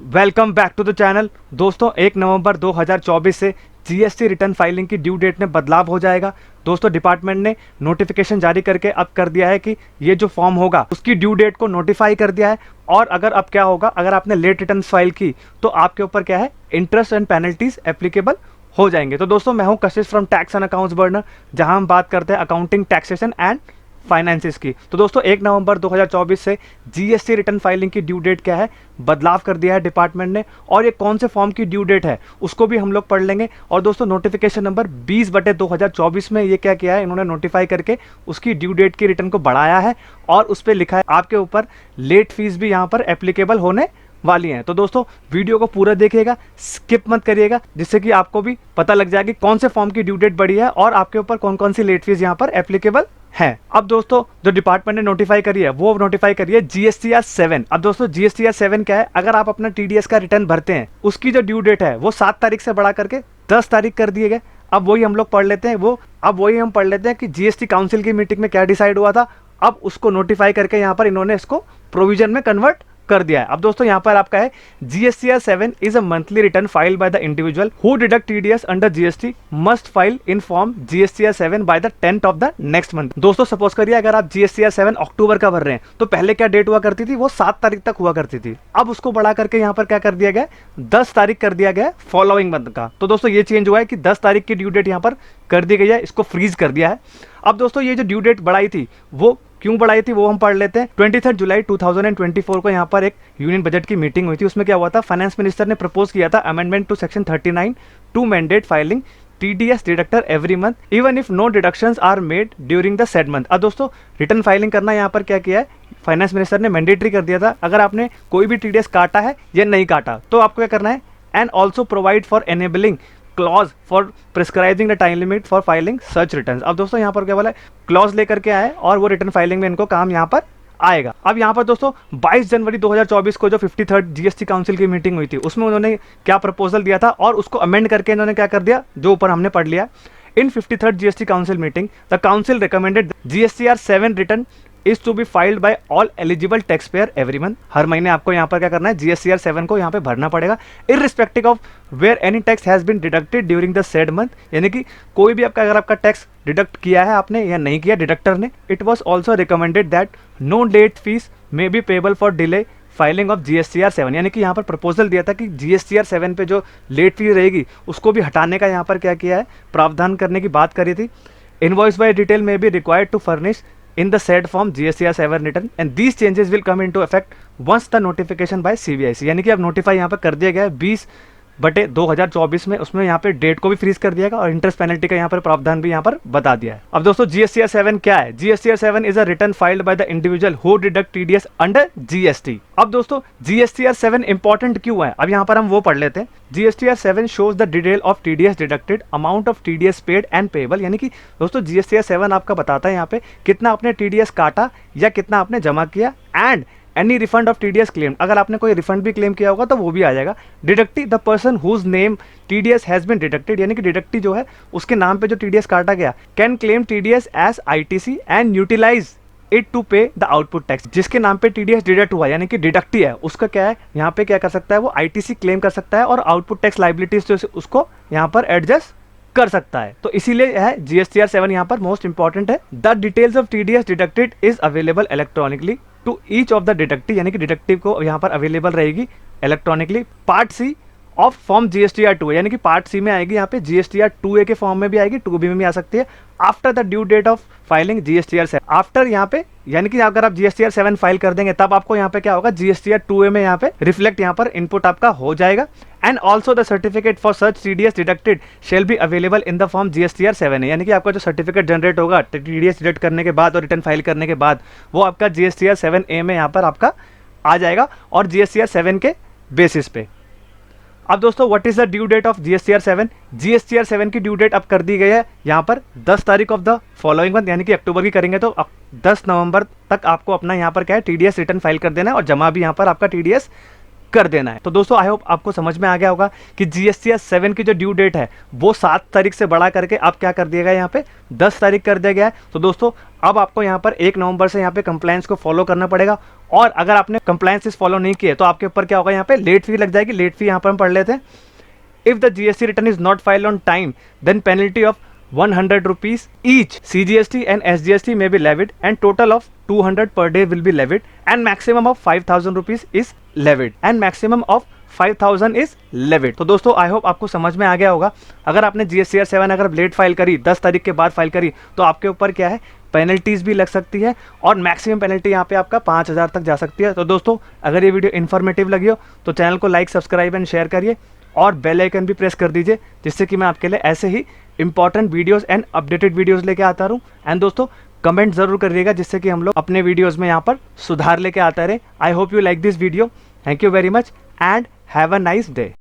Welcome back to the channel. दोस्तों 1 नवंबर 2024 से जीएसटी रिटर्न फाइलिंग की ड्यू डेट में बदलाव हो जाएगा। दोस्तों डिपार्टमेंट ने नोटिफिकेशन जारी करके अब कर दिया है कि ये जो फॉर्म होगा उसकी ड्यू डेट को नोटिफाई कर दिया है। और अगर अब क्या होगा, अगर आपने लेट रिटर्न फाइल की तो आपके ऊपर क्या है, इंटरेस्ट एंड पेनल्टीज एप्लीकेबल हो जाएंगे। तो दोस्तों मैं हूं कशिश from tax and accounts burner, जहां हम बात करते हैं अकाउंटिंग, टैक्सेशन एंड फाइनेंसिस की। तो दोस्तों 1 नवंबर 2024 से जीएसटी रिटर्न फाइलिंग की ड्यू डेट क्या है, बदलाव कर दिया है डिपार्टमेंट ने। और ये कौन से फॉर्म की ड्यू डेट है उसको भी हम लोग पढ़ लेंगे। और दोस्तों नोटिफिकेशन नंबर 20/2024 में ये क्या किया है, इन्होंने नोटिफाई करके उसकी ड्यू डेट की रिटर्न को बढ़ाया है और उस पर लिखा है आपके ऊपर लेट फीस भी यहाँ पर एप्लीकेबल होने वाली हैं। तो दोस्तों वीडियो को पूरा देखिएगा, स्किप मत करिएगा, जिससे कि आपको भी पता लग जाएगी कौन से फॉर्म की ड्यू डेट बढ़ी है और आपके ऊपर कौन कौन सी लेट फीस यहाँ पर एप्लीकेबल है। अब दोस्तों जो डिपार्टमेंट ने नोटिफाई करी है वो नोटिफाई करी है जीएसटीआर 7। अब दोस्तों जीएसटीआर 7 क्या है, अगर आप अपना टीडीएस का रिटर्न भरते हैं उसकी जो ड्यू डेट है वो 7 तारीख से बढ़ा करके 10 तारीख कर दिए गए। अब वही हम लोग पढ़ लेते हैं, हम पढ़ लेते हैं कि जीएसटी काउंसिल की मीटिंग में क्या डिसाइड हुआ था। अब उसको नोटिफाई करके यहाँ पर इन्होंने इसको प्रोविजन में कन्वर्ट कर दिया है। अब दोस्तों यहाँ पर आपका है GSTR 7 is a monthly return file by the individual who deduct TDS under GST must file in form GSTR 7 by the 10th of the next month. दोस्तों सपोज करिए अगर आप जीएसटीआर 7 अक्टूबर का भर रहे हैं तो पहले क्या डेट हुआ करती थी, वो 7 तारीख तक हुआ करती थी। अब उसको बढ़ा करके यहाँ पर क्या कर दिया गया, 10 तारीख कर दिया गया फॉलोइंग मंथ का। तो दोस्तों ये चेंज हुआ है कि 10 तारीख की ड्यू डेट यहाँ पर कर दी गई है, इसको फ्रीज कर दिया है। अब दोस्तों ये जो ड्यू डेट बढ़ाई थी वो क्यों बढ़ाई थी वो हम पढ़ लेते हैं। 23 जुलाई 2024 को यहाँ पर एक यूनियन बजट की मीटिंग हुई थी। उसमें क्या हुआ था, फाइनेंस मिनिस्टर ने प्रपोज किया था amendment to section 39 to mandate filing TDS deductor every month even if no deductions are made during the said month. अब दोस्तों रिटर्न फाइलिंग करना यहाँ पर क्या किया है, फाइनेंस मिनिस्टर ने मैंडेटरी कर दिया था। अगर आपने कोई भी टीडीएस काटा है या नहीं काटा तो आपको क्या करना है, and also provide for enabling clause for prescribing the time limit for filing such returns. अब दोस्तों यहाँ पर क्या बोला है, क्लॉज लेकर के आए और वो रिटर्न फाइलिंग में इनको काम यहाँ पर आएगा। अब यहाँ पर दोस्तों 22 जनवरी 2024 को जो 53rd जीएसटी काउंसिल की मीटिंग हुई थी उसमें उन्होंने क्या प्रपोजल दिया था और उसको अमेंड करके इन्होंने क्या कर दिया, जो ऊपर हमने पढ़ लिया। In 53rd GST council meeting the council recommended GSTR 7 return is to be filed by all eligible taxpayer every month. हर महीने आपको यहाँ पर क्या करना है, जीएसटीआर 7 को यहाँ पे भरना पड़ेगा, irrespective of where any tax has been deducted during the said month. यानी कि कोई भी आपका अगर आपका टैक्स डिडक्ट किया है आपने या नहीं किया डिडक्टर ने। It was also recommended that no late fees may be payable for delay filing of GSTR 7। यानी कि यहाँ पर प्रपोजल दिया था कि जीएसटीआर 7 पे जो लेट फी रहेगी उसको भी हटाने का यहाँ पर क्या किया है, प्रावधान करने की बात करी थी। इनवॉइस बाय डिटेल में be required to furnish in the said form GSTR 7 return and these changes will come into effect once the notification by CBIC। यानी कि अब नोटिफाई यहाँ पर कर दिया गया है 20/2024 में, उसमें यहाँ पे डेट को भी फ्रीज कर दिया गया और इंटरेस्ट पेनल्टी का यहाँ पर प्रावधान भी यहाँ पर बता दिया है। अब दोस्तों जीएसटीआर 7 क्या है, GSTR 7 is a return filed by the individual who deduct TDS under GST. अब दोस्तों जीएसटीआर 7 इंपॉर्टेंट क्यों है, अब यहाँ पर हम वो पढ़ लेते हैं। GSTR 7 shows the detail of TDS deducted, amount of TDS paid and payable. यानी कि दोस्तों जीएसटीआर 7 आपका बताता है यहाँ पे कितना आपने टीडीएस काटा या कितना आपने जमा किया, and any refund of TDS claim, अगर आपने कोई रिफंड भी क्लेम किया होगा तो वो भी आ जाएगा। Deductee the person whose name TDS has been deducted, यानी कि डिडक्टी जो है उसके नाम पे जो टीडीएस काटा गया, can claim TDS as ITC and utilize it to pay the output tax. जिसके नाम पे टीडीएस डिडक्ट हुआ यानी कि डिडक्टी है उसका क्या है, यहाँ पे क्या कर सकता है, वो आईटीसी क्लेम कर सकता है और आउटपुट टैक्स लाइबिलिटीज जो उसको यहाँ पर एडजस्ट कर सकता है। तो इसीलिए है जीएसटीआर 7 यहाँ पर मोस्ट इंपॉर्टेंट है। The details of TDS deducted is available electronically to each of the deductive, यानी कि डिडक्टिव को यहाँ पर अवेलेबल रहेगी electronically. Part C of form GSTR 2, यानी कि पार्ट सी में आएगी यहाँ पे जीएसटीआर 2A के फॉर्म में भी आएगी, 2B में भी आ सकती है। After the due date of filing GSTR 7, after यहाँ पे यानी कि अगर आप जीएसटीआर 7 फाइल कर देंगे तब आपको यहाँ पे क्या होगा, जीएसटीआर 2A में यहाँ पे रिफ्लेक्ट यहाँ पर इनपुट आपका हो जाएगा। And also the certificate for such TDS deducted shall be available in the form GSTR 7। यानी कि आपका जो सर्टिफिकेट जनरेट होगा टीडीएस डिडक्ट करने के बाद और रिटर्न फाइल करने के बाद वो आपका जीएसटीआर 7A में यहाँ पर आपका आ जाएगा और जीएसटीआर 7 के बेसिस पे। अब दोस्तों what is the due date of GSTR 7, GSTR 7 की ड्यू डेट अब कर दी गई है यहाँ पर 10 तारीख ऑफ द फॉलोइंग मंथ, यानी कि अक्टूबर की करेंगे तो 10 नवंबर तक आपको अपना यहाँ पर क्या है टीडीएस रिटर्न फाइल कर देना है और जमा भी यहाँ पर आपका टीडीएस कर देना है। तो दोस्तों आई होप आपको समझ में आ गया होगा कि GSTR 7 की जो ड्यू डेट है वो 7 तारीख से बढ़ा करके अब क्या कर दिया गया, यहाँ पे 10 तारीख कर दिया गया है। तो दोस्तों अब आपको यहाँ पर 1 नवंबर से यहाँ पे कंप्लायंस को फॉलो करना पड़ेगा, और अगर आपने कंप्लायंस फॉलो नहीं किए तो आपके ऊपर क्या होगा, यहाँ पे लेट फी लग जाएगी। लेट फी यहाँ पर हम पढ़ लेते हैं। If the GST return is not filed on time then penalty of 100 rupees each CGST and SGST may be levied and total of 200 per day will be levied and maximum of 5000 rupees is levied and maximum of 5000 is levied। तो दोस्तों I hope आपको समझ में आ गया होगा। अगर आपने GSTR 7 अगर लेट फाइल करी, 10 तारीख के बाद फाइल करी, तो आपके ऊपर क्या है, पेनल्टीज भी लग सकती है और मैक्सिमम पेनल्टी यहाँ पे आपका 5000 तक जा सकती है। तो दोस्तों अगर ये वीडियो इन्फॉर्मेटिव लगी हो तो चैनल को लाइक, सब्सक्राइब एंड शेयर करिए और बेल आइकन भी प्रेस कर दीजिए, जिससे कि मैं आपके लिए ऐसे ही important videos and updated videos लेके आता रहूं। एंड दोस्तों कमेंट जरूर करिएगा, जिससे कि हम लोग अपने वीडियोस में यहाँ पर सुधार लेके आते रहे। I hope you like this video. Thank you very much and have a nice day.